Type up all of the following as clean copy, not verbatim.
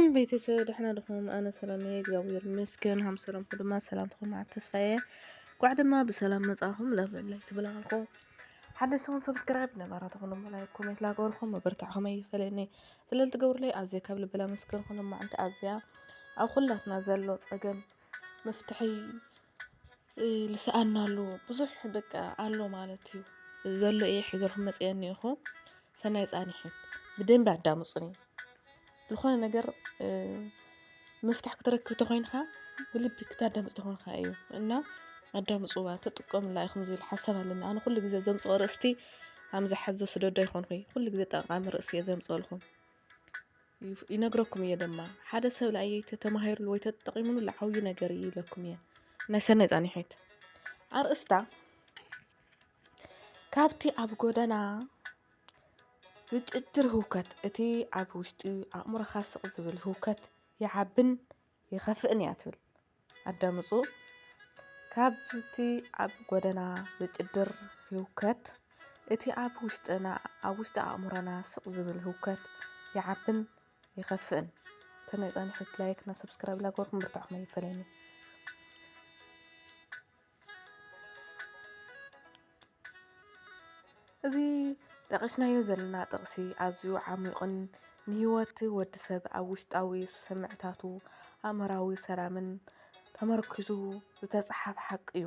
ሰላም ቤተሰብ ደህና ድኹም? ኣነ ሰላም እየ እግዚአብሔር ይመስገን። ሃም ሰላምኩም ድማ ሰላምትኩም መዓልቲ ተስፋየ ጓዕ ድማ ብሰላም መጻኹም ለበለይ ትብላልኩም ሓደስኩም ሰብስክራይብ ነበራትኩም ላይክ ኮሜንት ላገበርኩም መበርታዕኩም ኣይፈለኒ ስለል ትገብሩለይ ኣዝየ ካብ ልበላ መስክርኩም ማዓንቲ ኣዝያ ኣብ ኩላትና ዘሎ ፀገም መፍትሒ ልስኣናሉ ብዙሕ በቃ ኣሎ ማለት እዩ ዘሎ እየ ሒዘልኩም መፅአ እኒአኹ ሰናይ ጻኒሕት ብደንብ ኣዳምፁኒ ዝኾነ ነገር መፍትሕ ክትረክብ ተኾይንካ ብልቢ ክታዳምፅ ተኾይንካ እዩ እና ኣዳምፅዋ ተጥቀሙላ ኢኹም ዝብል ሓሳብ ኣለኒ። ኣነ ኩሉ ግዜ ዘምፅኦ ርእስቲ ኣምዝሓዘ ስደዶ ኣይኮንኩይ ኩሉ ግዜ ጠቓሚ ርእሲ እየ ዘምፅአልኩም ይነግረኩም እየ ድማ ሓደ ሰብ ንኣየ ተተማሂሩሉ ወይ ተጠቒሙሉ ዓብዪ ነገር እዩ ኢለኩም እየ ናይ ሰናይ ጻኒሕት ኣርእስታ ካብቲ ኣብ ጎደና ዝጭድር ህውከት እቲ ኣብ ውሽጢ ኣእምሮኻ ስቕ ዝብል ህውከት ይዓብን ይኸፍእን እያ ትብል። ኣዳምፁ ካብቲ ኣብ ጎደና ዝጭድር ህውከት እቲ ኣብ ውሽጢ ኣእምሮና ስቕ ዝብል ህውከት ይዓብን ይኸፍእን። ሰናይ ጻኒሕት ላይክ እና ሰብስክራይብ ላገበርኩም ብርታዕኩም ኣይፈለኒ። እዚ ጠቕሽናዮ ዘለና ጥቕሲ ኣዝዩ ዓሚቕን ንህይወት ወዲ ሰብ ኣብ ውሽጣዊ ስምዕታቱ ኣእምራዊ ሰላምን ተመርኪዙ ዝተፃሓፈ ሓቂ እዩ።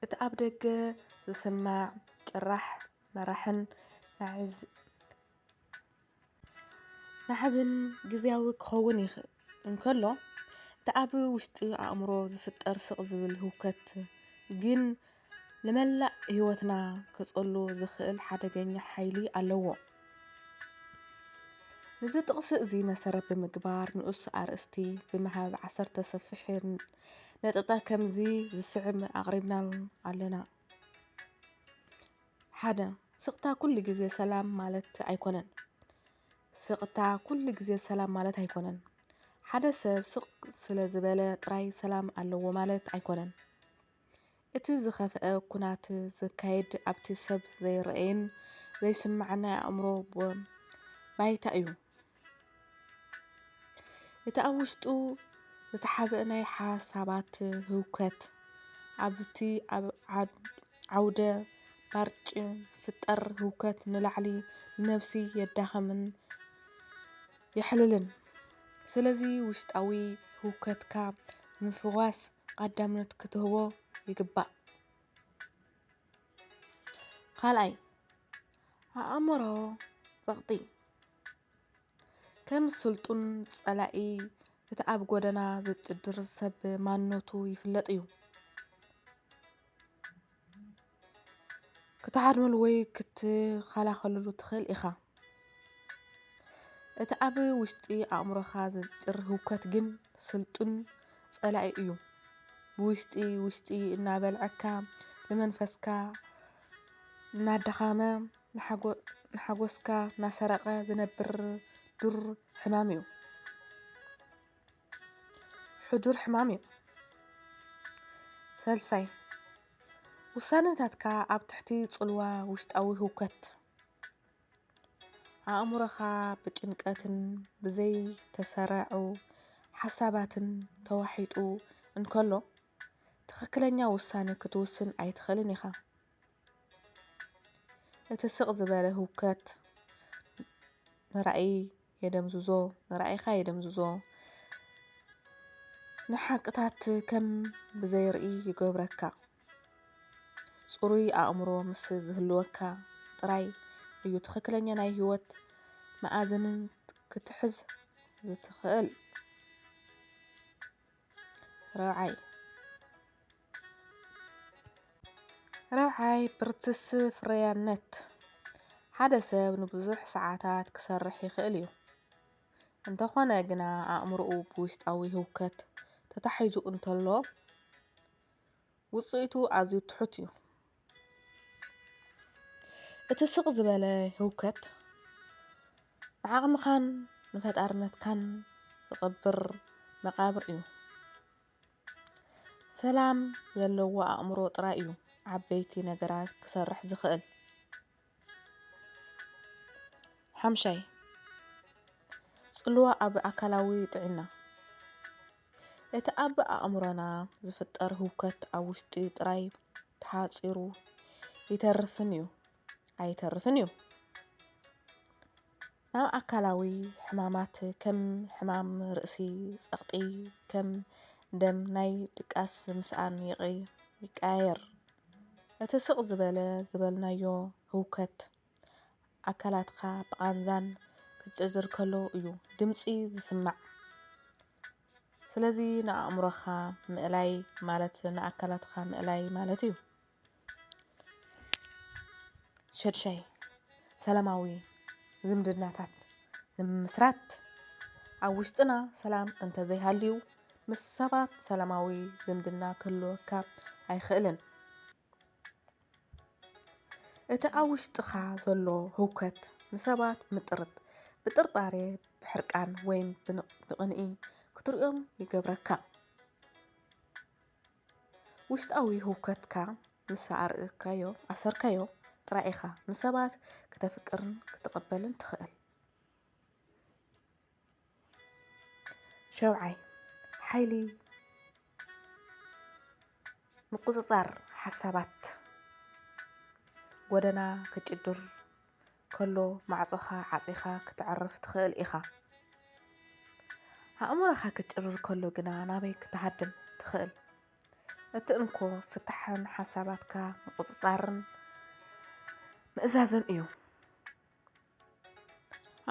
እቲ ኣብ ደገ ዝስማዕ ጭራሕ መራሕን ናዕብን ግዝያዊ ክኸውን እንከሎ እቲ ኣብ ውሽጢ ኣእምሮ ዝፍጠር ስቕ ዝብል ህውከት ግን ንመላእ ህይወትና ከጽሉ ዝኽእል ሓደገኛ ሓይሊ ኣለዎ። ነዚ ጥቕሲ እዚ መሰረት ብምግባር ንኡስ ኣርእስቲ ብምሃብ 10 ሰፊሕ ነጥብታት ከምዚ ዝስዕብ ኣቕሪብና ኣለና። ሓደ ስቕታ ኩሉ ግዜ ሰላም ማለት ኣይኮነን። ስቕታ ኩሉ ግዜ ሰላም ማለት ኣይኮነን። ሓደ ሰብ ስቕ ስለ ዝበለ ጥራይ ሰላም ኣለዎ ማለት ኣይኮነን። እቲ ዝኸፍአ ኩናት ዝካየድ ኣብቲ ሰብ ዘይርአይን ዘይስማዕን ናይ ኣእምሮ ባይታ እዩ። እቲ ኣብ ውሽጡ ዝተሓብአ ናይ ሓሳባት ህውከት ኣብቲ ዓውደ ባርጭ ዝፍጠር ህውከት ንላዕሊ ንነብሲ የዳኽምን የሕልልን። ስለዚ ውሽጣዊ ህውከትካ ንምፍዋስ ቀዳምነት ክትህቦ ይግባእ። ካልኣይ ኣእምሮ ፀቕጢ ከም ስልጡን ጸላኢ እቲ ኣብ ጎደና ዝጭድር ሰብ ማንነቱ ይፍለጥ እዩ። ክትሓድመሉ ወይ ክትከላኸለሉ ትኽእል ኢኻ። እቲ ኣብ ውሽጢ ኣእምሮኻ ዝጭድር ህውከት ግን ስልጡን ጸላኢ እዩ። ብውሽጢ እናበልዐካ ንመንፈስካ እናዳኸመ ንሓጎስካ እናሰረቐ ዝነብር ሕዱር ሕማም እዩ። ሳልሳይ ውሳነታትካ ኣብ ትሕቲ ጽልዋ ውሽጣዊ ህውከት ኣእምሮኻ ብጭንቀትን ብዘይተሰርዑ ሓሳባትን ተዋሒጡ እንከሎ ትኽክለኛ ውሳነ ክትውስን ኣይትኽእልን ኢኻ። እቲ ስቕ ዝበለ ህውከት ንራእይኻ የደምዝዞ ንሓቅታት ከም ብዘይርኢ ይገብረካ። ጽሩይ ኣእምሮ ምስ ዝህልወካ ጥራይ እዩ ትኽክለኛ ናይ ህይወት መኣዝንን ክትሕዝ ዝትኽእል። ራብዓይ ብርትስ ፍርያነት ሓደ ሰብ ንብዙሕ ሰዓታት ክሰርሕ ይኽእል እዩ። እንተኾነ ግና ኣእምሮኡ ብውሽጣዊ ህውከት ተታሒዙ እንተሎ ውጽኢቱ ኣዝዩ ትሑት እዩ። እቲ ስቕ ዝበለ ህውከት ንዓቕምኻን ንፈጣርነትካን ዝቕብር መቓብር እዩ። ሰላም ዘለዎ ኣእምሮ ጥራይ እዩ ዓበይቲ ነገራት ክሰርሕ ዝኽእል። ሓምሻይ ጽልዋ ኣብ ኣካላዊ ጥዕና እቲ ኣብ ኣእምሮና ዝፍጠር ህውከት ኣብ ውሽጢ ጥራይ ተሓፂሩ ኣይተርፍን እዩ ናብ ኣካላዊ ሕማማት ከም ሕማም ርእሲ ጸቕጢ ከም ደም ናይ ድቃስ ምስኣን ይቀያየር እቲ ስቕ ዝበልናዮ ህውከት ኣካላትካ ብቓንዛን ክጭድር ከሎ እዩ ድምፂ ዝስማዕ ስለዚ ንኣእምሮኻ ምእላይ ማለት ንኣካላትካ ምእላይ ማለት እዩ 6 ሰላማዊ ዝምድናታት ንምስራት ኣብ ውሽጥና ሰላም እንተዘይሃልዩ ምስ ሰባት ሰላማዊ ዝምድና ክህልወካ ኣይኽእልን እቲ ኣብ ውሽጥኻ ዘሎ ህውከት ንሰባት ብጥርጣሬ ብሕርቃን ወይ ብቕንኢ ክትሪኦም ይገብረካ ውሽጣዊ ህውከትካ ምስ ኣሰርካዮ ጥራይ ኢኻ ንሰባት ክተፍቅርን ክትቐበልን ትኽእል 7 ሓይሊ ምቁጽጻር ሓሳባት ጎደና ክጭድር ከሎ ማዕጾኻ ዓጺኻ ክትዕርፍ ትኽእል ኢኻ ኣእምሮኻ ክጭድር ከሎ ግና ናበይ ክትሃድም ትኽእል እቲ እንኮ ፍታሕን ሓሳባትካ ምቁጽጻርን ምእዛዝን እዩ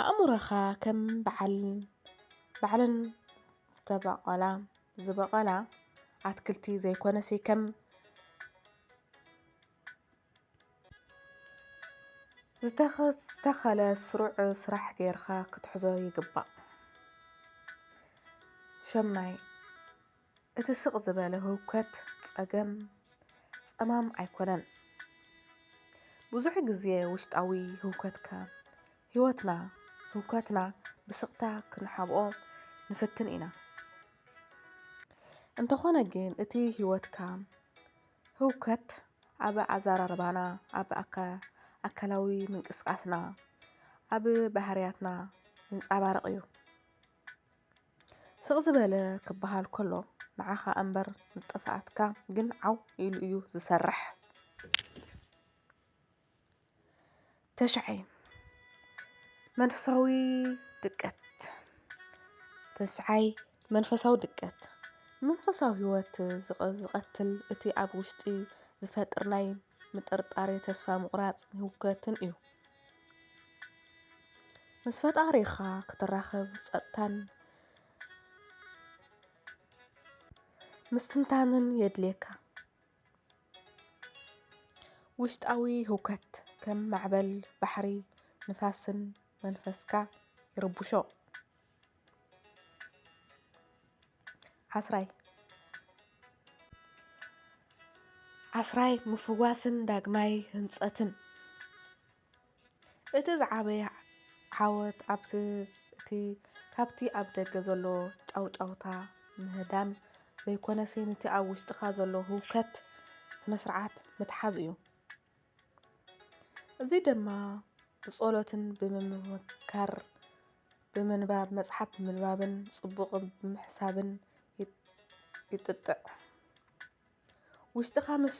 ኣእምሮኻ ከም በዓልን ዝበቐላ ኣትክልቲ ዘይኮነሲ ከም ዝተኸለ ስሩዕ ስራሕ ጌርካ ክትሕዞ ይግባእ 8 እቲ ስቕ ዝበለ ህውከት ጸማም ኣይኮነን ብዙሕ ግዜ ውሽጣዊ ህውከትና ብስቕታ ክንሓብኦ ንፍትን ኢና እንተኾነ ግን እቲ ህይወትካ ህውከት ኣብ ኣዘራርባና ኣብ ኣካላዊ ምንቅስቃስና ኣብ ባህርያትና ይንጸባረቕ እዩ ስቕ ዝበለ ክበሃል ከሎ ንዓኻ እምበር ንጥፍኣትካ ግን ዓው ኢሉ እዩ ዝሰርሕ 9 መንፈሳዊ ድቀት መንፈሳዊ ህይወት ዝቐትል እቲ ኣብ ውሽጢ ዝፈጥር ናይ ምጥርጣሬ ተስፋ ምቑራጽ ህውከትን እዩ ምስ ፈጣሪኻ ክትራኸብ ጸጥታን ምስትንታንን የድልየካ ውሽጣዊ ህውከት ከም ማዕበል ባሕሪ ንፋስን መንፈስካ ይርብሾ 10 ምፍዋስን ዳግማይ ህንጸትን እቲ ዝዓበየ ዓወት ካብቲ ኣብ ደገ ዘሎ ጫውጫውታ ምህዳም ዘይኮነሲ ነቲ ኣብ ውሽጥኻ ዘሎ ህውከት ስነ-ስርዓት ምትሓዝ እዩ እዚ ድማ ብጸሎትን ብምምካር ብምንባብ መጽሓፍ ብምንባብን ጽቡቕ ብምሕሳብን ይጥጥዕ ውሽጥኻ ምስ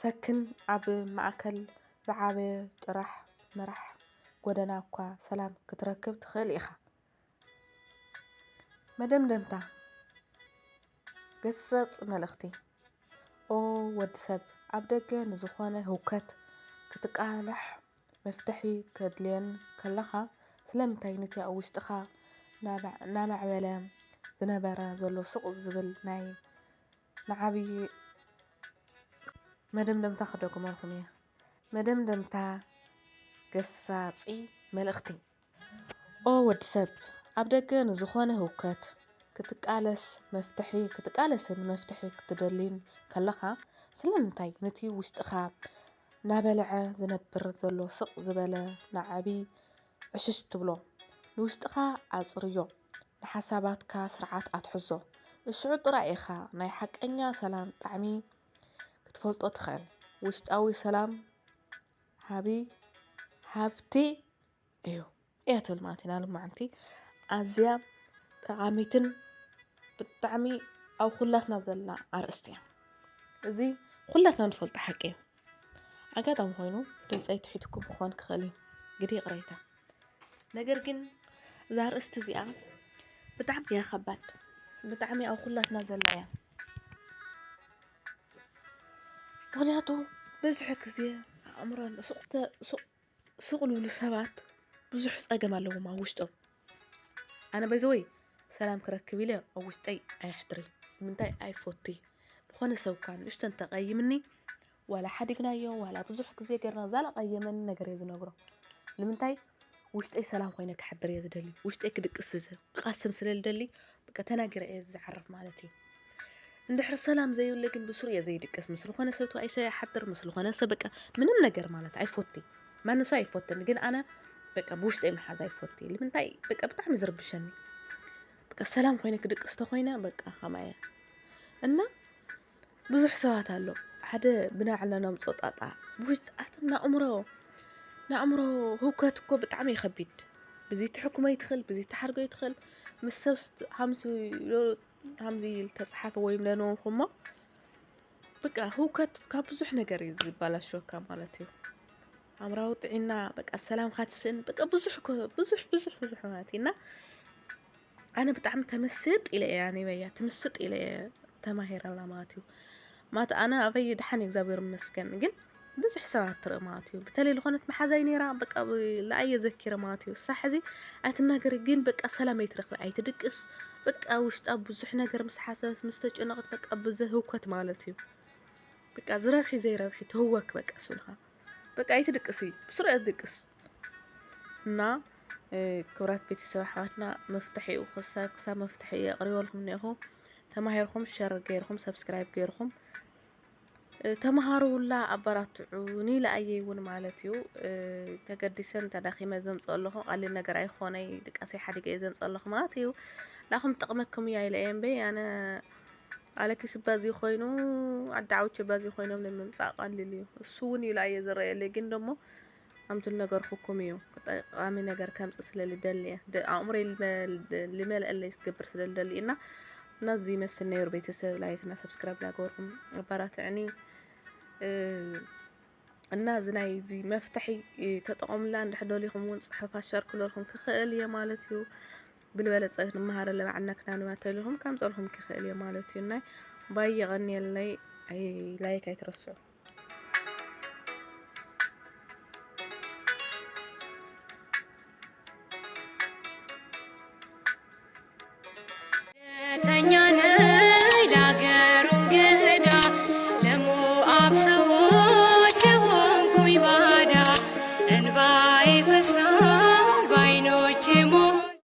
ሰክን ኣብ ማእከል ዝዓበየ ጥራሕ መራሕ ጎደና እኳ ሰላም ክትረክብ ትኽእል ኢኻ መደምደምታ ገሰጽ መልእኽቲ ኦ ወዲ ሰብ ኣብ ደገ ንዝኾነ ህውከት ክትቃላሕ መፍትሒ ከድልየን ከለኻ ስለምንታይ ነቲ ኣብ ውሽጥኻ እናማዕበለ ዝነበረ ዘሎ ስቕ ዝብል ንዓብዪ መደምደምታ ክደግመልኩም እየ መደምደምታ ገሳጺ መልእኽቲ ኦ ወዲ ሰብ ኣብ ደገ ንዝኾነ ህውከት ክትቃለስን መፍትሒ ክትደልይን ከለኻ ስለምንታይ ነቲ ውሽጥኻ ናበልዐ ዝነብር ዘሎ ስቕ ዝበለ ንዓብዪ ዕሽሽ ትብሎ ንውሽጥኻ ኣጽርዮ ንሓሳባትካ ስርዓት ኣትሕዞ እሽዑ ጥራይ ኢኻ ናይ ሓቀኛ ሰላም ጣዕሚ ክትፈልጦ ትኽእል ውሽጣዊ ሰላም ሃብቲ እዩ اياتل ماتنا لمعنتي أزيا ጠቃሚትን ብጣዕሚ ኣብ ኩላትና ዘላ ኣርእስቲ እያ እዚ ኩላትና ንፈልጦ ሓቂ እዩ ኣጋጣሚ ኮይኑ ድምፀይ ትሕትኩም ክኾን ክኽእል እዩ ግደ ቅረይታ ነገር ግን እዛ ኣርእስቲ እዚኣ ብጣዕሚ እያ ከባድ ብጣዕሚ ኣብ ኩላትና ዘላ እያ ምክንያቱ ብዙሕ ግዜ ኣእምሮን ስቕልሉ ሰባት ብዙሕ ፀገም ኣለዎም ኣብ ውሽጦም ኣነ በዘወይ ሰላም ክረክብ ኢለ ኣብ ውሽጠይ ኣይሕድርን ንምንታይ ኣይፈቱይ ዝኾነ ሰብ እኳ ንእሽቶ እንተቀይምኒ ዋላ ሓዲግናዮ ዋላ ብዙሕ ግዜ ገርና ዘላቀየመኒ ነገር እየ ዝነግሮ ንምንታይ ውሽጠይ ሰላም ኮይነ ክሕድር እየ ዝደሊ ውሽጠይ ክድቅስ ክቃስን ስለ ዝደሊ በቃ ተናጊረ እየ ዝሓርፍ ማለት እዩ እንድሕር ሰላም ዘይብለ ግን ብስሩ እየ ዘይድቅስ ምስ ዝኾነ ሰብ ተዋኢሰ ይሓድር ምስ ዝኾነ ሰብ በቃ ምንም ነገር ማለት ኣይፈቱይ ማንም ሰብ ኣይፈትኒ ግን ኣነ በቃ ብውሽጠይ መሓዝ ኣይፈቱይ ንምንታይ በቃ ብጣዕሚ ዝርብሸኒ በቃ ሰላም ኮይነ ክድቅስ ተኮይነ በቃ ከማይ እና ብዙሕ ሰባት ኣሎ ሓደ ብናዕልና ነምጾ ጣጣ ውሽጣትና ንኣእምሮ ህውከት እኮ ብጣዕሚ ይከቢድ ብዚ ትሕኩመ ይትኽእል በዚ ተሓርጎ ይትኽእል ምስ ሰብ ሃምዚ ተጻሓፈ ወይ ለነውኹሞ በቃ ህውከት ካብ ብዙሕ ነገር እዩ ዝባላሽወካ ማለት እዩ ኣእምራዊ ጥዕና በቃ ሰላም ካትስእን በቃ ብዙሕ ማለት እና ኣነ ብጣዕሚ ተመስጥ ኢለ እያ ነይበያ ተመስጥ ኢለ ተማሂረላ ማለት እዩ ማለት ኣነ ኣበይ ድሓን እግዚአብሔር ይመስገን ግን ብዙሕ ሰባት ትርኢ ማለት እዩ በተለይ ዝኾነት መሓዛይ ነይራ በቃ ለኣየ ዘኪረ ማለት እዩ ሳሕ እዚ ኣይትናገር ግን በቃ ሰላም ኣይትረክብ ኣይትድቅስ በቃ ውሽጣ ብዙሕ ነገር ምስ ሓሰብስ ምስ ተጨነቀት በቃ ብዘህውከት ማለት እዩ በቃ ዝረብሒ ዘይረብሒ ትህወክ በቃ ስልኻ በቃ ኣይትድቅስ ብስሩዕ ትድቅስ እና ክብራት ቤተሰብ ኣሕዋትና መፍትሒኡ ክሳብ መፍትሒ የቕርበልኩም እኒአኹ ተማሂርኩም ሸር ገይርኩም ሰብስክራይብ ገይርኩም ተማሃሩላ ኣበራትዑኒ ለኣየ እውን ማለት እዩ ተገዲሰን ተዳኺመ ዘምፅእ ኣለኹ ቀሊል ነገር ኣይኮነይ ድቃሰይ ሓዲገ እየ ዘምፅእ ኣለኹ ማለት እዩ ንኣኹም ጠቕመኩም እያ ኢለ እየ እምበይ ኣነ ኣለኪስ ባዚ ኮይኑ ኣዳዓውቼ ባዚ ኮይኖም ንምምፃእ ቀሊል እዩ እሱ እውን እዩ ለኣየ ዝረአየለይ ግን ደሞ ኣምቲ ነገርኩኩም እዩ ጠቃሚ ነገር ከምፅእ ስለልደሊ ኣእምሮይ ልመልአለይ ዝገብር ስለልደሊ እና ናዚ ይመስል ነይሩ ቤተሰብ ላይክና ሰብስክራይብ ላገበርኩም ኣበራትዕኒ እና እዚ ናይ እዚ መፍትሒ ተጠቐሙላ እንድሕር ደሊኹም እውን ፅሑፋት ሸር ክብለልኩም ክኽእል እየ ማለት እዩ ብልበለፀ ንመሃረለ ባዕልና ክናንባተልኩም ከምፀልኩም ክኽእል እየ ማለት እዩ ናይ ባይ ቀኒየለይ ላይክ ኣይትረስዑ